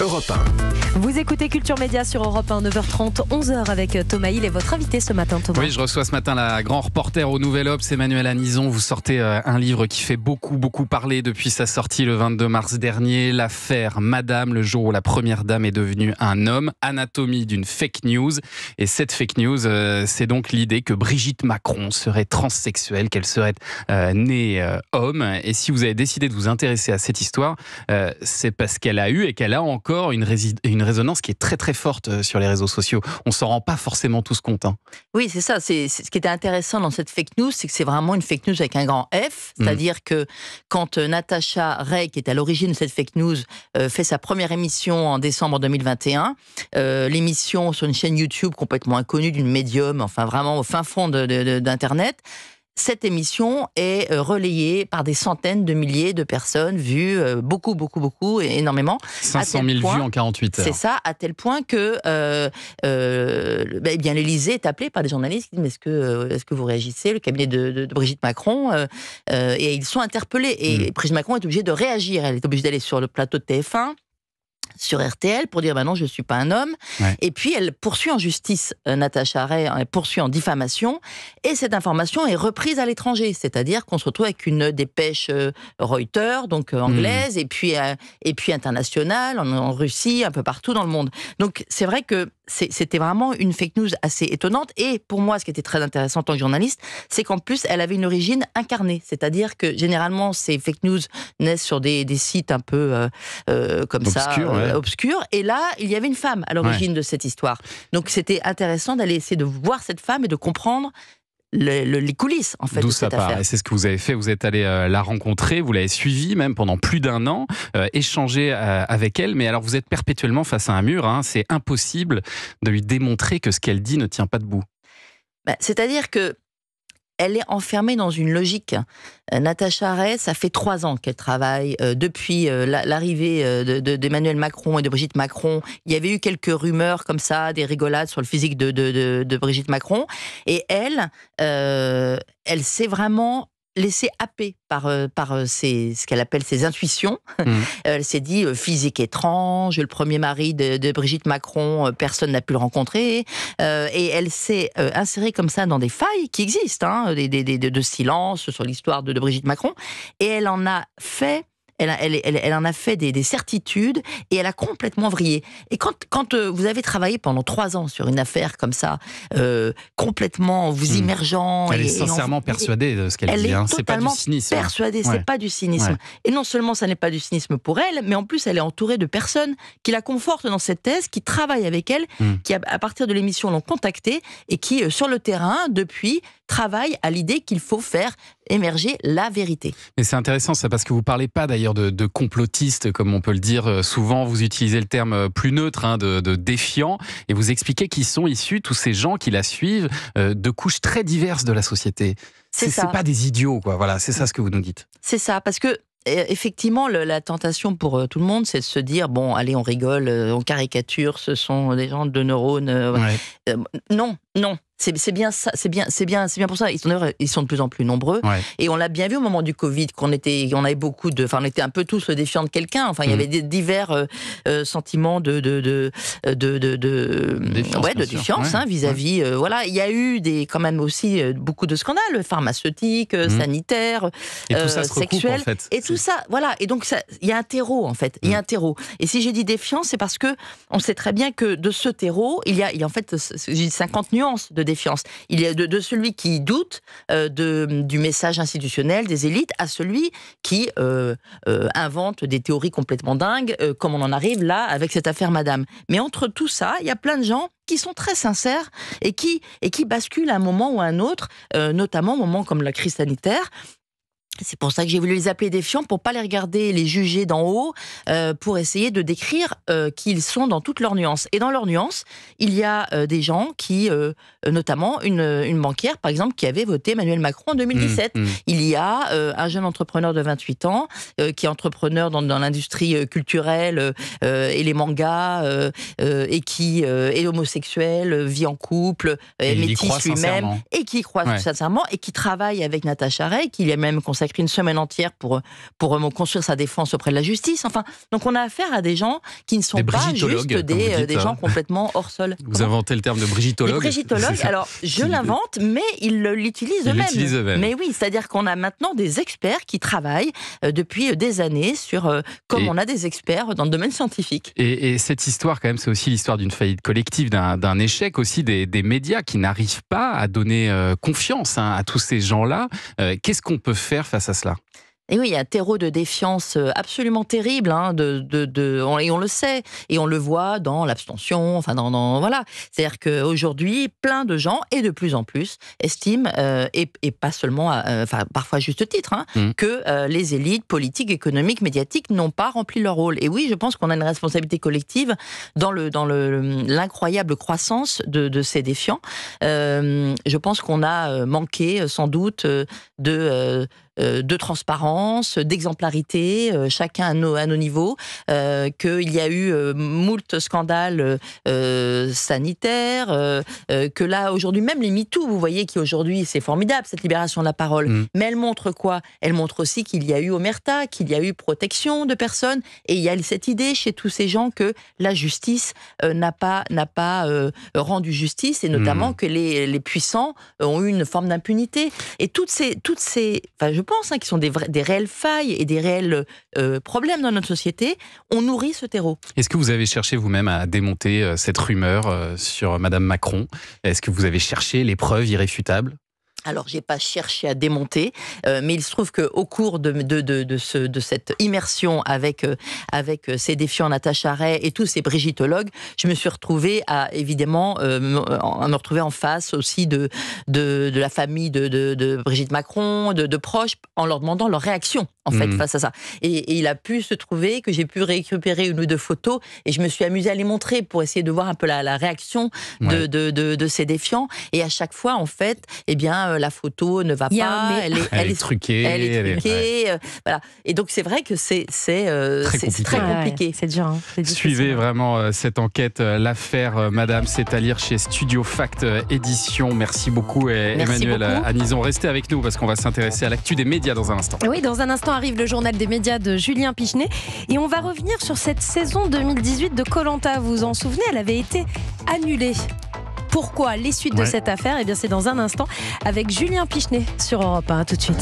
Europe 1. Vous écoutez Culture Média sur Europe 1, 9h30, 11h avec Thomas Hill et votre invité ce matin, Thomas. Oui, je reçois ce matin la grand reporter au Nouvel Obs, Emmanuelle Anison. Vous sortez un livre qui fait beaucoup parler depuis sa sortie le 22 mars dernier. L'affaire Madame, le jour où la première dame est devenue un homme. Anatomie d'une fake news. Et cette fake news, c'est donc l'idée que Brigitte Macron serait transsexuelle, qu'elle serait née homme. Et si vous avez décidé de vous intéresser à cette histoire, c'est parce qu'elle a eu et qu'elle a encore une résonance qui est très forte sur les réseaux sociaux. On s'en rend pas forcément tous compte. Oui, c'est ça. C'est ce qui était intéressant dans cette fake news, c'est que c'est vraiment une fake news avec un grand F. C'est-à-dire que quand Natacha Ray, qui est à l'origine de cette fake news, fait sa première émission en décembre 2021, l'émission sur une chaîne YouTube complètement inconnue d'une médium, enfin vraiment au fin fond d'Internet, cette émission est relayée par des centaines de milliers de personnes, vues, beaucoup, énormément. 500 000 vues en 48 heures. C'est ça, à tel point que l'Élysée est appelé par des journalistes qui disent est-ce que vous réagissez, le cabinet de Brigitte Macron, et ils sont interpellés. Et Brigitte Macron est obligée de réagir. Elle est obligée d'aller sur le plateau de TF1, sur RTL, pour dire non, je ne suis pas un homme. Ouais. Et puis elle poursuit en justice Natacha Ray, elle poursuit en diffamation, et cette information est reprise à l'étranger, c'est-à-dire qu'on se retrouve avec une dépêche Reuters, donc anglaise, et puis internationale, en Russie, un peu partout dans le monde. Donc c'est vrai que c'était vraiment une fake news assez étonnante, et pour moi, ce qui était très intéressant en tant que journaliste, c'est qu'en plus, elle avait une origine incarnée, c'est-à-dire que généralement, ces fake news naissent sur des sites un peu comme obscur, ça, obscurs, et là, il y avait une femme à l'origine de cette histoire. Donc c'était intéressant d'aller essayer de voir cette femme et de comprendre les coulisses, en fait, d'où de cette affaire. Et c'est ce que vous avez fait, vous êtes allé la rencontrer, vous l'avez suivie même pendant plus d'un an, échangé avec elle, mais alors vous êtes perpétuellement face à un mur, c'est impossible de lui démontrer que ce qu'elle dit ne tient pas debout. C'est-à-dire que elle est enfermée dans une logique. Natacha Ray, ça fait 3 ans qu'elle travaille. Depuis l'arrivée d'Emmanuel Macron et de Brigitte Macron, il y avait eu quelques rumeurs comme ça, des rigolades sur le physique de Brigitte Macron. Et elle s'est vraiment laissée happer par ce qu'elle appelle ses intuitions. Elle s'est dit physique étrange, le premier mari de Brigitte Macron, personne n'a pu le rencontrer, et elle s'est insérée comme ça dans des failles qui existent, de silence sur l'histoire de Brigitte Macron, et elle en a fait. Elle en a fait des certitudes, et elle a complètement vrillé. Et quand vous avez travaillé pendant 3 ans sur une affaire comme ça, complètement vous immergeant... Elle est sincèrement persuadée de ce qu'elle dit. C'est pas du cynisme. Persuadée, c'est pas du cynisme. Ouais. Et non seulement ça n'est pas du cynisme pour elle, mais en plus elle est entourée de personnes qui la confortent dans cette thèse, qui travaillent avec elle, qui à partir de l'émission l'ont contactée, et qui sur le terrain, depuis, travaillent à l'idée qu'il faut faire émerger la vérité. Mais c'est intéressant ça, parce que vous parlez pas d'ailleurs de complotistes, comme on peut le dire souvent, vous utilisez le terme plus neutre, de défiants, et vous expliquez qu'ils sont issus, tous ces gens qui la suivent, de couches très diverses de la société. C'est pas des idiots, quoi. Voilà, c'est ça ce que vous nous dites. C'est ça, parce que effectivement, la tentation pour tout le monde, c'est de se dire, bon, allez, on rigole, on caricature, ce sont des gens de neurones. Non. C'est bien ça, c'est bien pour ça. Ils sont de plus en plus nombreux. Ouais. Et on l'a bien vu au moment du Covid, on était un peu tous défiants de quelqu'un. Enfin, il y avait divers sentiments de défiance, vis-à-vis. Voilà, il y a eu quand même aussi beaucoup de scandales pharmaceutiques, sanitaires, et tout ça sexuels, en fait. Et tout ça, voilà. Et donc il y a un terreau en fait. Il y a un terreau. Et si j'ai dit défiance, c'est parce que on sait très bien que de ce terreau, il y a en fait, j'ai dit 50 nuances de défiance. Il y a de celui qui doute du message institutionnel des élites à celui qui invente des théories complètement dingues, comme on en arrive là avec cette affaire Madame. Mais entre tout ça, il y a plein de gens qui sont très sincères et qui basculent à un moment ou à un autre, notamment au moment comme la crise sanitaire. C'est pour ça que j'ai voulu les appeler défiants, pour pas les regarder, les juger d'en haut, pour essayer de décrire qui ils sont dans toutes leurs nuances. Et dans leurs nuances, il y a des gens qui, notamment une banquière, par exemple, qui avait voté Emmanuel Macron en 2017. Il y a un jeune entrepreneur de 28 ans, qui est entrepreneur dans l'industrie culturelle et les mangas, et qui est homosexuel, vit en couple, est métis lui-même, et qui y croit sincèrement, et qui travaille avec Natacha Ray, qui lui a même conseillé consacré une semaine entière pour construire sa défense auprès de la justice. Enfin, donc on a affaire à des gens qui ne sont pas juste des gens complètement hors sol. Vous inventez le terme de brigitologue. Les brigitologues, alors je l'invente, mais ils l'utilisent eux-mêmes. Mais oui, c'est-à-dire qu'on a maintenant des experts qui travaillent depuis des années sur, comme on a des experts dans le domaine scientifique. Et cette histoire, quand même, c'est aussi l'histoire d'une faillite collective, d'un échec aussi des médias qui n'arrivent pas à donner confiance à tous ces gens-là. Qu'est-ce qu'on peut faire face à cela ? Et oui, il y a un terreau de défiance absolument terrible, et on le sait, et on le voit dans l'abstention, enfin voilà. C'est-à-dire qu'aujourd'hui, plein de gens, et de plus en plus, estiment, et pas seulement, parfois à juste titre, que les élites politiques, économiques, médiatiques n'ont pas rempli leur rôle. Et oui, je pense qu'on a une responsabilité collective dans l'incroyable croissance de ces défiants. Je pense qu'on a manqué sans doute de transparence, d'exemplarité, chacun à nos niveaux, qu'il y a eu moult scandales sanitaires, que là, aujourd'hui, même les MeToo, vous voyez qu'aujourd'hui, c'est formidable, cette libération de la parole, mais elle montre quoi ? Elle montre aussi qu'il y a eu omerta, qu'il y a eu protection de personnes, et il y a cette idée chez tous ces gens que la justice n'a pas rendu justice, et notamment que les puissants ont eu une forme d'impunité. Et toutes ces je pense, qui sont des réelles failles et des réels problèmes dans notre société, on nourrit ce terreau. Est-ce que vous avez cherché vous-même à démonter cette rumeur sur Madame Macron ? Est-ce que vous avez cherché les preuves irréfutables ? Alors, j'ai pas cherché à démonter, mais il se trouve qu'au cours de cette immersion avec ces défiants Natacha Ray et tous ces brigitologues, je me suis retrouvée à évidemment me retrouver en face aussi de la famille de Brigitte Macron, de proches, en leur demandant leur réaction en fait face à ça. Et il a pu se trouver que j'ai pu récupérer une ou deux photos et je me suis amusée à les montrer pour essayer de voir un peu la réaction de ces défiants. Et à chaque fois, en fait, eh bien la photo ne va pas, elle est truquée. Voilà. Et donc c'est vrai que c'est très compliqué. C'est dur. Suivez vraiment cette enquête, l'affaire Madame, c'est à lire chez Studio Fact Édition. Merci beaucoup Emmanuelle Anison. Restez avec nous parce qu'on va s'intéresser à l'actu des médias dans un instant. Oui, dans un instant arrive le journal des médias de Julien Pichenet et on va revenir sur cette saison 2018 de Koh-Lanta. Vous vous en souvenez, elle avait été annulée. Pourquoi ? Les suites de cette affaire, eh bien c'est dans un instant avec Julien Pichenet sur Europe 1. À tout de suite.